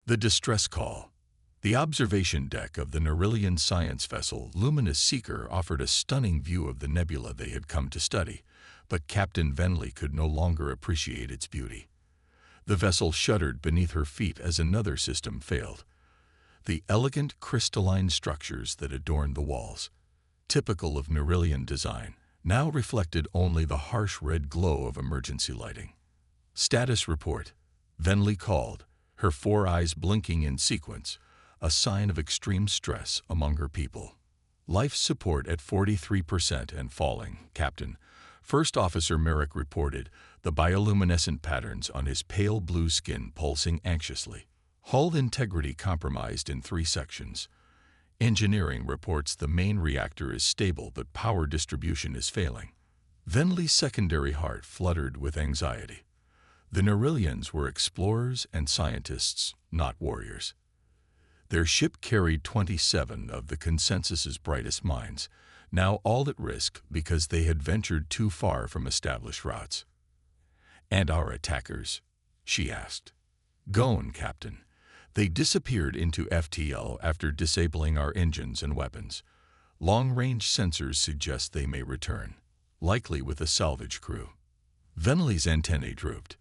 The distress call. The observation deck of the Nerillian science vessel Luminous Seeker offered a stunning view of the nebula they had come to study, but Captain Venley could no longer appreciate its beauty. The vessel shuddered beneath her feet as another system failed. The elegant crystalline structures that adorned the walls, typical of Nerillian design, now reflected only the harsh red glow of emergency lighting. Status report. Venley called, her four eyes blinking in sequence, a sign of extreme stress among her people. Life support at 43% and falling, Captain. First Officer Merrick reported, the bioluminescent patterns on his pale blue skin pulsing anxiously. Hull integrity compromised in 3 sections. Engineering reports the main reactor is stable but power distribution is failing. Venley's secondary heart fluttered with anxiety. The Nerillians were explorers and scientists, not warriors. Their ship carried 27 of the consensus's brightest minds, now all at risk because they had ventured too far from established routes. "And our attackers?" she asked. "Gone, Captain. They disappeared into FTL after disabling our engines and weapons. Long-range sensors suggest they may return, likely with a salvage crew." Venley's antennae drooped.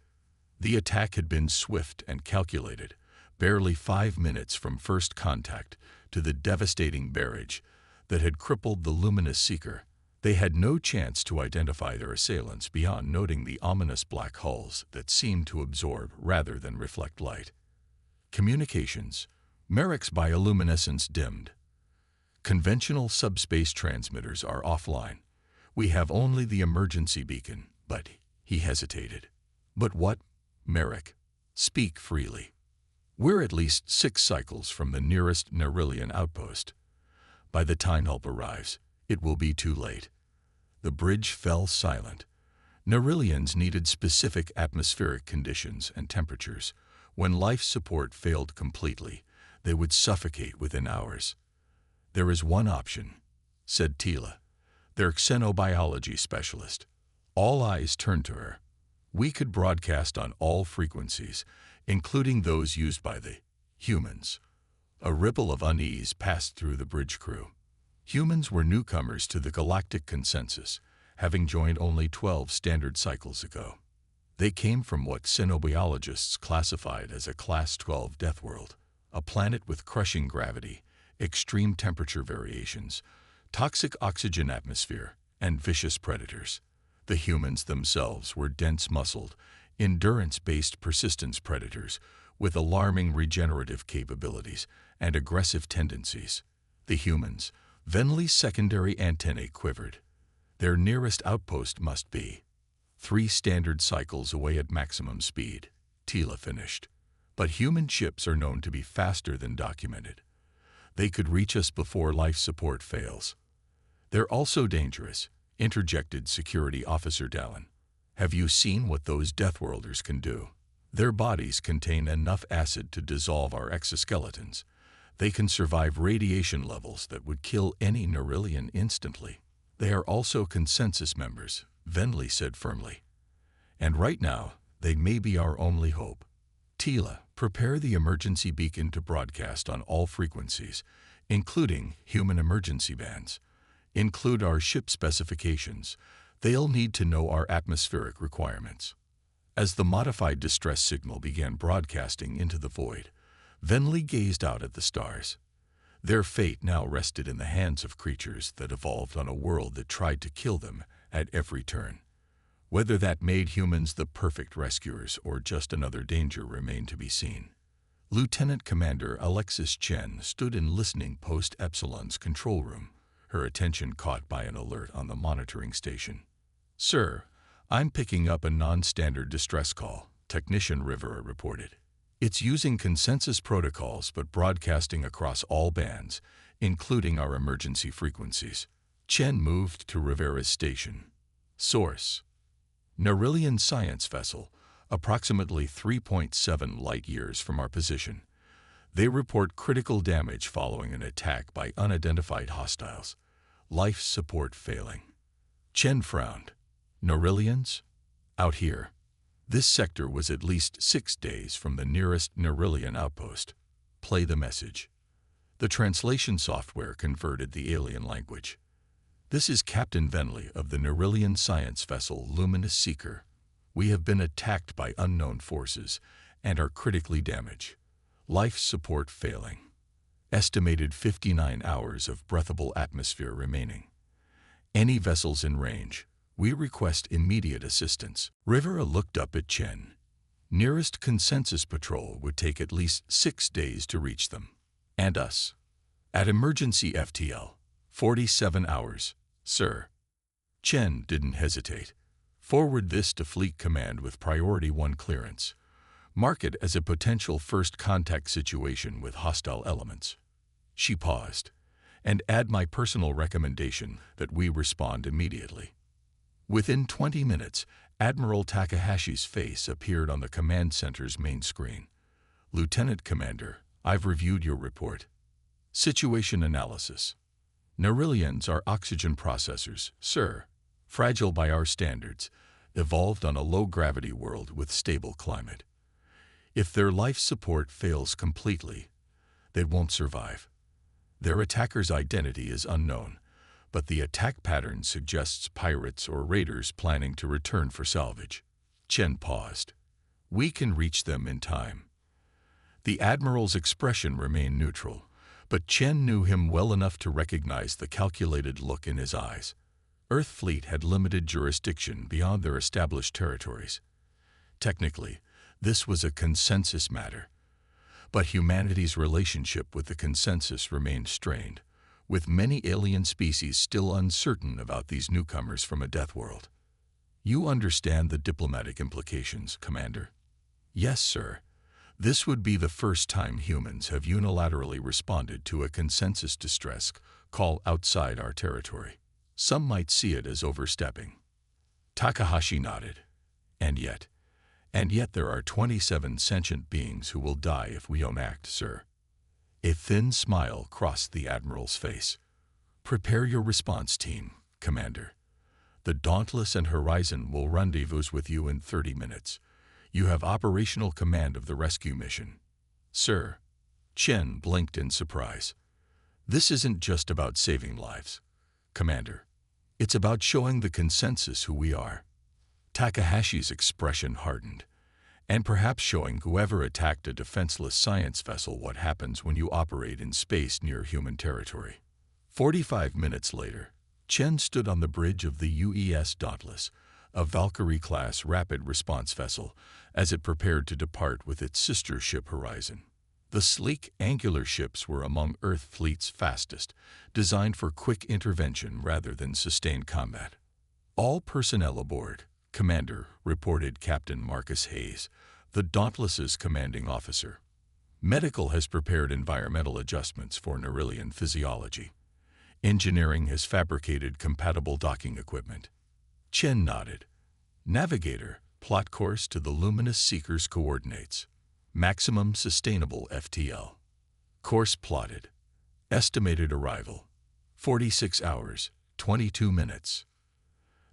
The attack had been swift and calculated, barely 5 minutes from first contact to the devastating barrage that had crippled the Luminous Seeker. They had no chance to identify their assailants beyond noting the ominous black hulls that seemed to absorb rather than reflect light. Communications. Merrick's bioluminescence dimmed. Conventional subspace transmitters are offline. We have only the emergency beacon, but he hesitated. "But what?" "Merrick, speak freely. We're at least 6 cycles from the nearest Nerillian outpost. By the time help arrives, it will be too late." The bridge fell silent. Nerillians needed specific atmospheric conditions and temperatures. When life support failed completely, they would suffocate within hours. "There is one option," said Tila, their xenobiology specialist. All eyes turned to her. "We could broadcast on all frequencies, including those used by the humans." A ripple of unease passed through the bridge crew. Humans were newcomers to the galactic consensus, having joined only 12 standard cycles ago. They came from what xenobiologists classified as a Class 12 death world, a planet with crushing gravity, extreme temperature variations, toxic oxygen atmosphere, and vicious predators. The humans themselves were dense-muscled, endurance-based persistence predators with alarming regenerative capabilities and aggressive tendencies. The humans, Venley's secondary antennae quivered. Their nearest outpost must be 3 standard cycles away at maximum speed, Tila finished. But human ships are known to be faster than documented. They could reach us before life support fails. "They're also dangerous," interjected Security Officer Dallin. "Have you seen what those Deathworlders can do? Their bodies contain enough acid to dissolve our exoskeletons. They can survive radiation levels that would kill any Nerillian instantly." "They are also consensus members," Venley said firmly. "And right now, they may be our only hope." "Tila, prepare the emergency beacon to broadcast on all frequencies, including human emergency bands. Include our ship specifications. They'll need to know our atmospheric requirements." As the modified distress signal began broadcasting into the void, Venley gazed out at the stars. Their fate now rested in the hands of creatures that evolved on a world that tried to kill them at every turn. Whether that made humans the perfect rescuers or just another danger remained to be seen. Lieutenant Commander Alexis Chen stood in listening post Epsilon's control room, her attention caught by an alert on the monitoring station. "Sir, I'm picking up a non-standard distress call," Technician Rivera reported. "It's using consensus protocols but broadcasting across all bands, including our emergency frequencies." Chen moved to Rivera's station. Source: Nerillian science vessel, approximately 3.7 light-years from our position. They report critical damage following an attack by unidentified hostiles. Life support failing. Chen frowned. "Nerillians? Out here?" This sector was at least 6 days from the nearest Nerillian outpost. Play the message. The translation software converted the alien language. This is Captain Venley of the Nerillian science vessel Luminous Seeker. We have been attacked by unknown forces and are critically damaged. Life support failing. Estimated 59 hours of breathable atmosphere remaining. Any vessels in range, we request immediate assistance. Rivera looked up at Chen. Nearest consensus patrol would take at least 6 days to reach them. And us. At emergency FTL, 47 hours, sir. Chen didn't hesitate. Forward this to Fleet Command with Priority 1 clearance. Mark it as a potential first contact situation with hostile elements. She paused. And add my personal recommendation that we respond immediately. Within 20 minutes, Admiral Takahashi's face appeared on the command center's main screen. Lieutenant Commander, I've reviewed your report. Situation analysis. Nerillians are oxygen processors, sir. Fragile by our standards, evolved on a low-gravity world with stable climate. If their life support fails completely, they won't survive. Their attacker's identity is unknown, but the attack pattern suggests pirates or raiders planning to return for salvage. Chen paused. We can reach them in time. The Admiral's expression remained neutral, but Chen knew him well enough to recognize the calculated look in his eyes. Earth Fleet had limited jurisdiction beyond their established territories. Technically, this was a consensus matter. But humanity's relationship with the consensus remained strained, with many alien species still uncertain about these newcomers from a death world. You understand the diplomatic implications, Commander? Yes, sir. This would be the first time humans have unilaterally responded to a consensus distress call outside our territory. Some might see it as overstepping. Takahashi nodded. And yet there are 27 sentient beings who will die if we don't act, sir. A thin smile crossed the Admiral's face. Prepare your response team, Commander. The Dauntless and Horizon will rendezvous with you in 30 minutes. You have operational command of the rescue mission. Sir. Chen blinked in surprise. This isn't just about saving lives, Commander. It's about showing the consensus who we are. Takahashi's expression hardened, and perhaps showing whoever attacked a defenseless science vessel what happens when you operate in space near human territory. 45 minutes later, Chen stood on the bridge of the UES Dauntless, a Valkyrie-class rapid response vessel, as it prepared to depart with its sister ship Horizon. The sleek, angular ships were among Earth Fleet's fastest, designed for quick intervention rather than sustained combat. All personnel aboard, Commander, reported Captain Marcus Hayes, the Dauntless's commanding officer. Medical has prepared environmental adjustments for Nerillian physiology. Engineering has fabricated compatible docking equipment. Chen nodded. Navigator, plot course to the Luminous Seeker's coordinates. Maximum sustainable FTL. Course plotted. Estimated arrival, 46 hours, 22 minutes.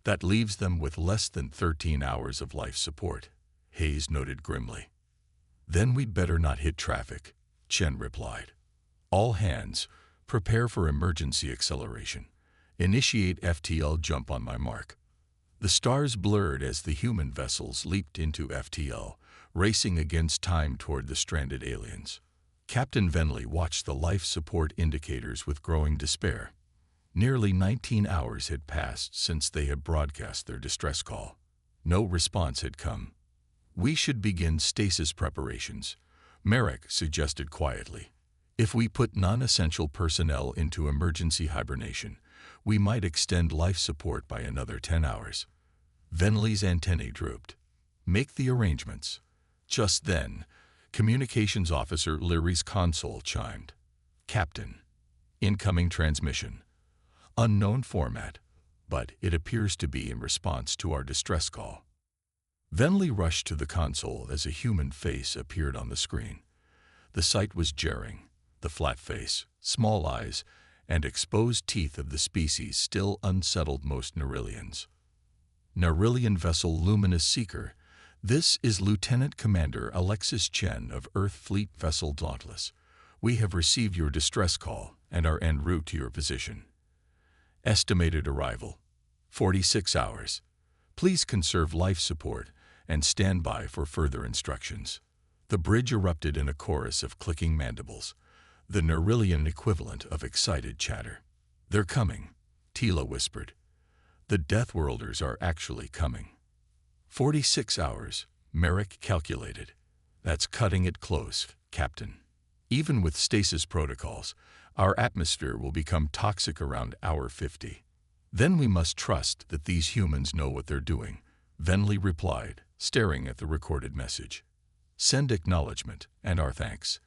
That leaves them with less than 13 hours of life support, Hayes noted grimly. Then we'd better not hit traffic, Chen replied. All hands, prepare for emergency acceleration. Initiate FTL jump on my mark. The stars blurred as the human vessels leaped into FTL, racing against time toward the stranded aliens. Captain Venley watched the life support indicators with growing despair. Nearly 19 hours had passed since they had broadcast their distress call. No response had come. We should begin stasis preparations, Merrick suggested quietly. If we put non-essential personnel into emergency hibernation, we might extend life support by another 10 hours. Venley's antennae drooped. Make the arrangements. Just then, Communications Officer Leary's console chimed. Captain. Incoming transmission. Unknown format, but it appears to be in response to our distress call. Venley rushed to the console as a human face appeared on the screen. The sight was jarring. The flat face, small eyes, and exposed teeth of the species still unsettled most Nerillians. Nerillian vessel Luminous Seeker, This is Lieutenant Commander Alexis Chen of Earth Fleet Vessel Dauntless. We have received your distress call and are en route to your position. Estimated arrival, 46 hours. Please conserve life support and stand by for further instructions. The bridge erupted in a chorus of clicking mandibles, the Neurillian equivalent of excited chatter. They're coming, Tila whispered. The Deathworlders are actually coming. 46 hours, Merrick calculated. That's cutting it close, Captain. Even with stasis protocols, our atmosphere will become toxic around hour 50. Then we must trust that these humans know what they're doing, Venli replied, staring at the recorded message. Send acknowledgement and our thanks.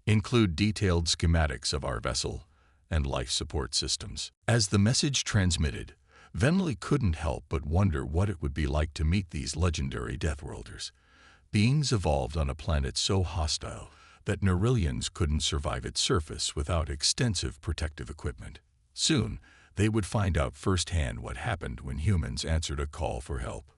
Include detailed schematics of our vessel and life support systems. As the message transmitted, Venli couldn't help but wonder what it would be like to meet these legendary Deathworlders, beings evolved on a planet so hostile that Neurillians couldn't survive its surface without extensive protective equipment. Soon, they would find out firsthand what happened when humans answered a call for help.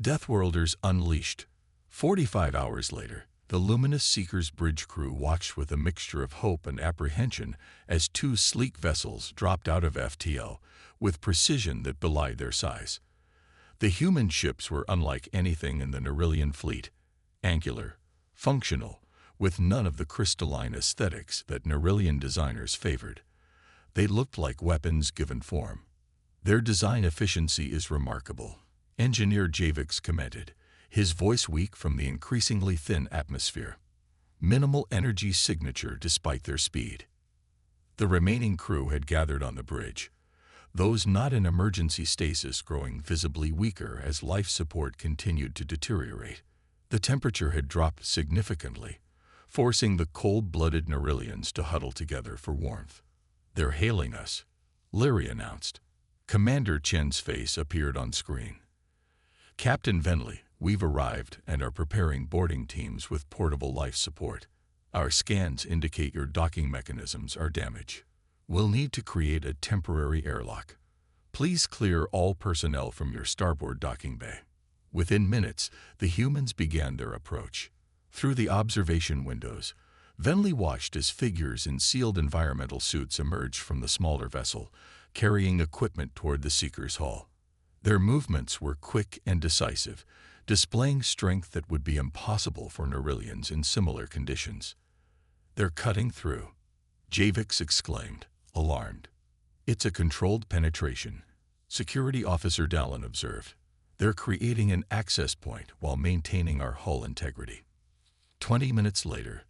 Deathworlders unleashed. 45 hours later, the Luminous Seeker's bridge crew watched with a mixture of hope and apprehension as two sleek vessels dropped out of FTL with precision that belied their size. The human ships were unlike anything in the Neurillian fleet, angular, functional, with none of the crystalline aesthetics that Neurillian designers favored. They looked like weapons given form. Their design efficiency is remarkable, Engineer Javix commented, his voice weak from the increasingly thin atmosphere. Minimal energy signature despite their speed. The remaining crew had gathered on the bridge, those not in emergency stasis growing visibly weaker as life support continued to deteriorate. The temperature had dropped significantly, forcing the cold-blooded Neurillians to huddle together for warmth. They're hailing us, Leary announced. Commander Chen's face appeared on screen. Captain Venli, we've arrived and are preparing boarding teams with portable life support. Our scans indicate your docking mechanisms are damaged. We'll need to create a temporary airlock. Please clear all personnel from your starboard docking bay. Within minutes, the humans began their approach. Through the observation windows, Venli watched as figures in sealed environmental suits emerged from the smaller vessel, carrying equipment toward the Seeker's hull. Their movements were quick and decisive, displaying strength that would be impossible for Neurillians in similar conditions. They're cutting through, Javix exclaimed, alarmed. It's a controlled penetration, Security Officer Dallin observed. They're creating an access point while maintaining our hull integrity. 20 minutes later,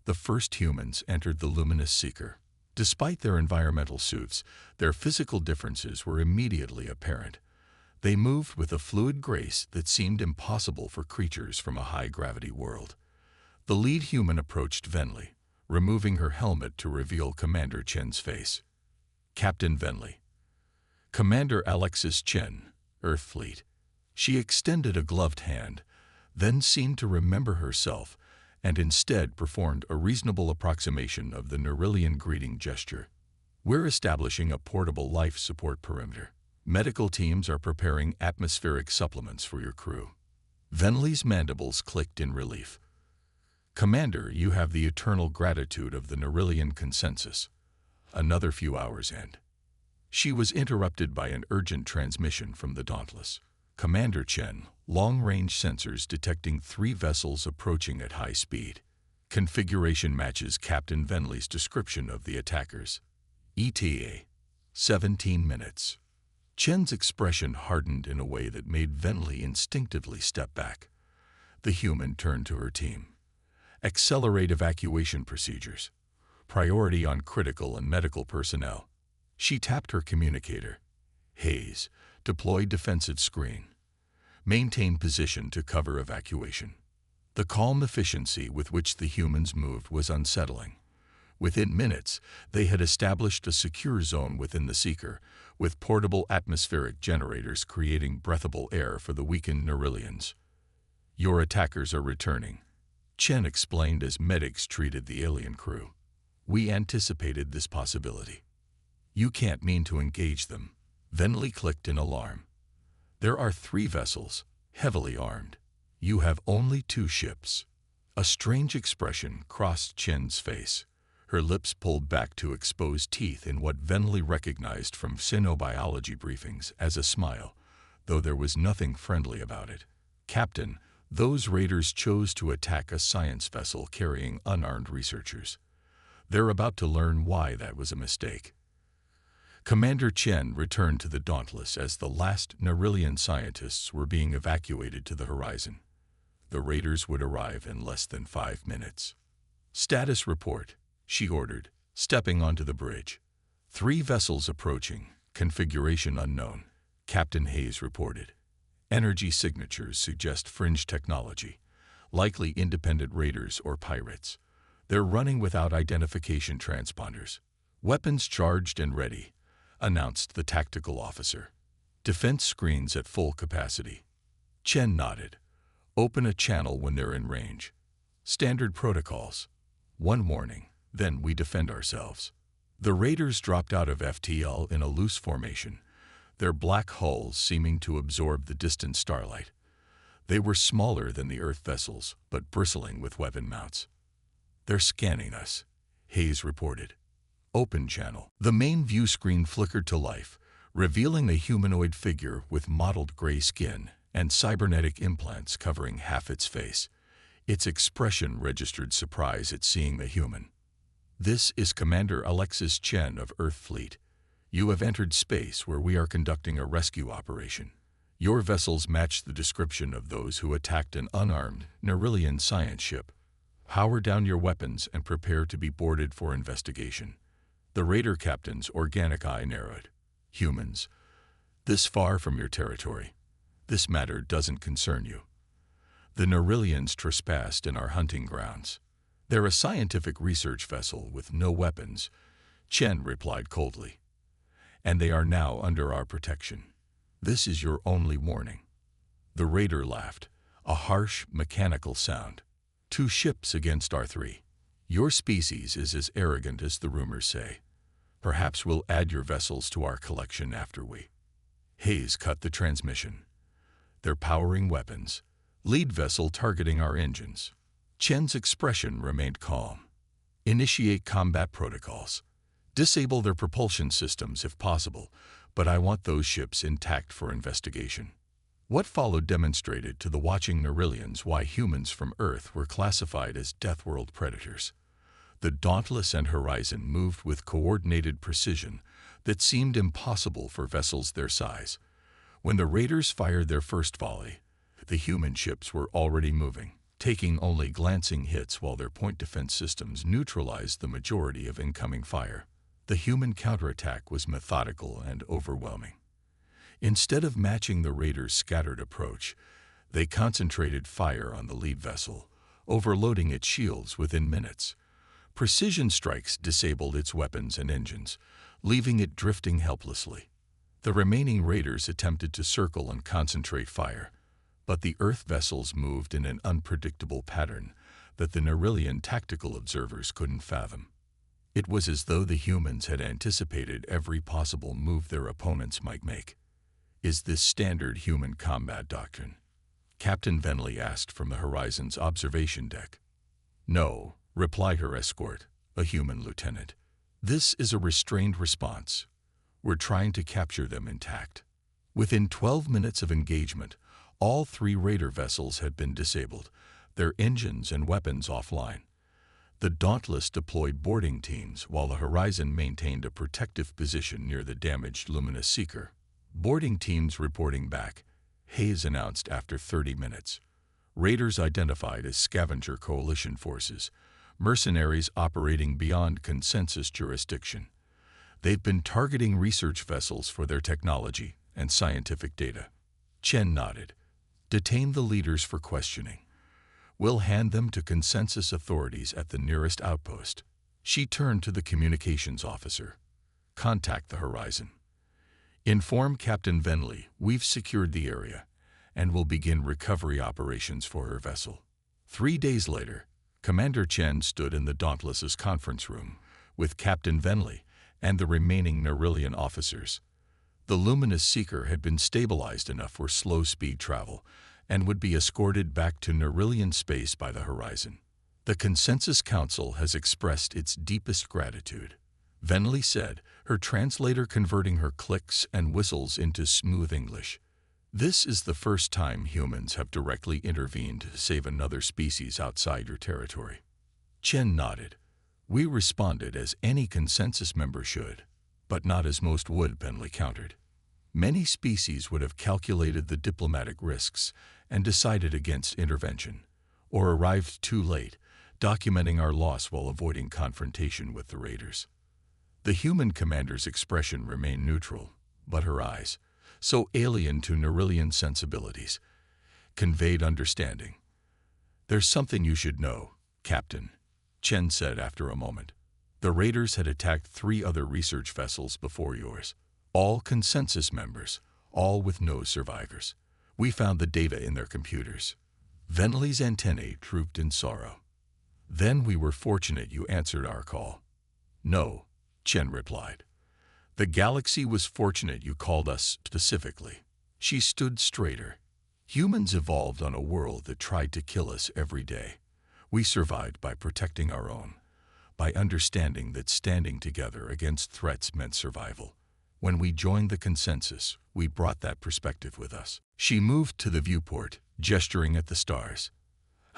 the first humans entered the Luminous Seeker. Despite their environmental suits, their physical differences were immediately apparent. They moved with a fluid grace that seemed impossible for creatures from a high-gravity world. The lead human approached Venli, removing her helmet to reveal Commander Chen's face. Captain Venli. Commander Alexis Chen, Earth Fleet. She extended a gloved hand, then seemed to remember herself and instead performed a reasonable approximation of the Neurillian greeting gesture. We're establishing a portable life support perimeter. Medical teams are preparing atmospheric supplements for your crew. Venli's mandibles clicked in relief. Commander, you have the eternal gratitude of the Neurillian consensus. Another few hours end. She was interrupted by an urgent transmission from the Dauntless. Commander Chen, long-range sensors detecting 3 vessels approaching at high speed. Configuration matches Captain Venli's description of the attackers. ETA, 17 minutes. Chen's expression hardened in a way that made Venli instinctively step back. The human turned to her team. Accelerate evacuation procedures. Priority on critical and medical personnel. She tapped her communicator. Haze, deploy defensive screen. Maintain position to cover evacuation. The calm efficiency with which the humans moved was unsettling. Within minutes, they had established a secure zone within the Seeker, with portable atmospheric generators creating breathable air for the weakened Neurillians. Your attackers are returning, Chen explained as medics treated the alien crew. We anticipated this possibility. You can't mean to engage them. Venli clicked in alarm. There are 3 vessels, heavily armed. You have only 2 ships. A strange expression crossed Chen's face. Her lips pulled back to expose teeth in what Venli recognized from xenobiology briefings as a smile, though there was nothing friendly about it. Captain, those raiders chose to attack a science vessel carrying unarmed researchers. They're about to learn why that was a mistake. Commander Chen returned to the Dauntless as the last Nerillian scientists were being evacuated to the horizon. The raiders would arrive in less than 5 minutes. Status report, she ordered, stepping onto the bridge. 3 vessels approaching, configuration unknown, Captain Hayes reported. Energy signatures suggest fringe technology, likely independent raiders or pirates. They're running without identification transponders. Weapons charged and ready, announced the tactical officer. Defense screens at full capacity. Chen nodded. Open a channel when they're in range. Standard protocols. 1 warning, then we defend ourselves. The raiders dropped out of FTL in a loose formation, their black hulls seeming to absorb the distant starlight. They were smaller than the Earth vessels, but bristling with weapon mounts. They're scanning us, Hayes reported. Open channel. The main view screen flickered to life, revealing a humanoid figure with mottled gray skin and cybernetic implants covering half its face. Its expression registered surprise at seeing a human. This is Commander Alexis Chen of Earth Fleet. You have entered space where we are conducting a rescue operation. Your vessels match the description of those who attacked an unarmed Nerillian science ship. Power down your weapons and prepare to be boarded for investigation. The raider captain's organic eye narrowed. Humans, this far from your territory. This matter doesn't concern you. The Nerillians trespassed in our hunting grounds. They're a scientific research vessel with no weapons, Chen replied coldly. And they are now under our protection. This is your only warning. The raider laughed, a harsh, mechanical sound. 2 ships against our 3. Your species is as arrogant as the rumors say. Perhaps we'll add your vessels to our collection after we. Hayes cut the transmission. They're powering weapons. Lead vessel targeting our engines. Chen's expression remained calm. Initiate combat protocols. Disable their propulsion systems if possible, but I want those ships intact for investigation. What followed demonstrated to the watching Nerillians why humans from Earth were classified as Deathworld predators. The Dauntless and Horizon moved with coordinated precision that seemed impossible for vessels their size. When the raiders fired their first volley, the human ships were already moving, taking only glancing hits while their point defense systems neutralized the majority of incoming fire. The human counterattack was methodical and overwhelming. Instead of matching the raiders' scattered approach, they concentrated fire on the lead vessel, overloading its shields within minutes. Precision strikes disabled its weapons and engines, leaving it drifting helplessly. The remaining raiders attempted to circle and concentrate fire, but the Earth vessels moved in an unpredictable pattern that the Nerillian tactical observers couldn't fathom. It was as though the humans had anticipated every possible move their opponents might make. Is this standard human combat doctrine? Captain Venli asked from the Horizon's observation deck. No, replied her escort, a human lieutenant. This is a restrained response. We're trying to capture them intact. Within 12 minutes of engagement, all 3 raider vessels had been disabled, their engines and weapons offline. The Dauntless deployed boarding teams while the Horizon maintained a protective position near the damaged Luminous Seeker. Boarding teams reporting back, Hayes announced after 30 minutes. Raiders identified as scavenger coalition forces, mercenaries operating beyond consensus jurisdiction. They've been targeting research vessels for their technology and scientific data. Chen nodded. Detain the leaders for questioning. We'll hand them to consensus authorities at the nearest outpost. She turned to the communications officer. Contact the Horizon. Inform Captain Venli we've secured the area and will begin recovery operations for her vessel. 3 days later, Commander Chen stood in the Dauntless's conference room with Captain Venli and the remaining Nerillian officers. The Luminous Seeker had been stabilized enough for slow-speed travel, and would be escorted back to Nerillian space by the horizon. The Consensus Council has expressed its deepest gratitude, Venli said, her translator converting her clicks and whistles into smooth English. This is the first time humans have directly intervened to save another species outside your territory. Chen nodded. We responded as any consensus member should, but not as most would, Bentley countered. Many species would have calculated the diplomatic risks and decided against intervention, or arrived too late, documenting our loss while avoiding confrontation with the raiders. The human commander's expression remained neutral, but her eyes, so alien to Nerillian sensibilities, conveyed understanding. There's something you should know, Captain, Chen said after a moment. The raiders had attacked 3 other research vessels before yours, all consensus members, all with no survivors. We found the data in their computers. Venli's antennae drooped in sorrow. Then we were fortunate you answered our call. No, Chen replied. The galaxy was fortunate you called us specifically. She stood straighter. Humans evolved on a world that tried to kill us every day. We survived by protecting our own, by understanding that standing together against threats meant survival. When we joined the consensus, we brought that perspective with us. She moved to the viewport, gesturing at the stars.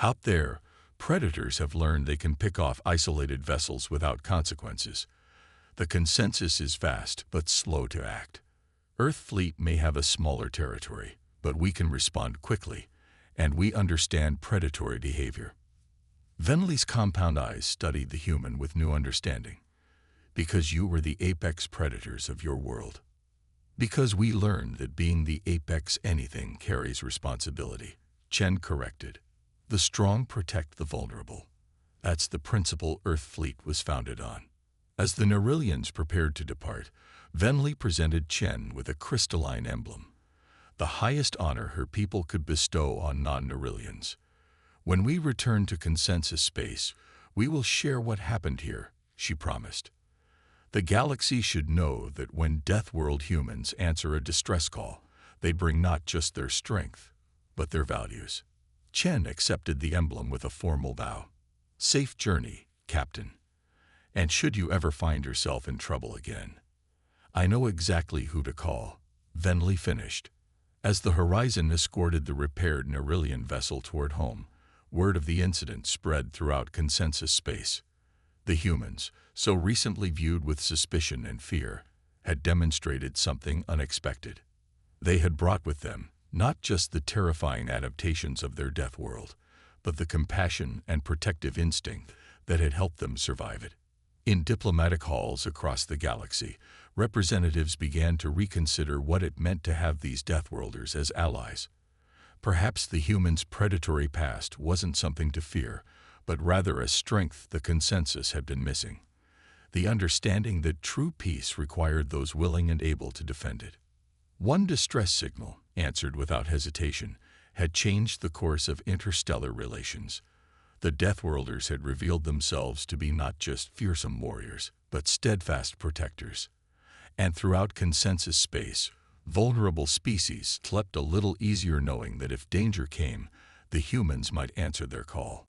Out there, predators have learned they can pick off isolated vessels without consequences. The consensus is vast but slow to act. Earth fleet may have a smaller territory, but we can respond quickly, and we understand predatory behavior. Venli's compound eyes studied the human with new understanding. Because you were the apex predators of your world. Because we learned that being the apex anything carries responsibility, Chen corrected. The strong protect the vulnerable. That's the principle Earth Fleet was founded on. As the Nerillians prepared to depart, Venli presented Chen with a crystalline emblem, the highest honor her people could bestow on non-Nerillians. When we return to consensus space, we will share what happened here, she promised. The galaxy should know that when Death World humans answer a distress call, they bring not just their strength, but their values. Chen accepted the emblem with a formal bow. Safe journey, Captain. And should you ever find yourself in trouble again, I know exactly who to call, Venli finished. As the horizon escorted the repaired Nerillian vessel toward home, word of the incident spread throughout consensus space. The humans, so recently viewed with suspicion and fear, had demonstrated something unexpected. They had brought with them not just the terrifying adaptations of their death world, but the compassion and protective instinct that had helped them survive it. In diplomatic halls across the galaxy, representatives began to reconsider what it meant to have these Deathworlders as allies. Perhaps the humans' predatory past wasn't something to fear, but rather a strength the consensus had been missing. The understanding that true peace required those willing and able to defend it. One distress signal, answered without hesitation, had changed the course of interstellar relations. The Deathworlders had revealed themselves to be not just fearsome warriors, but steadfast protectors. And throughout consensus space, vulnerable species slept a little easier knowing that if danger came, the humans might answer their call.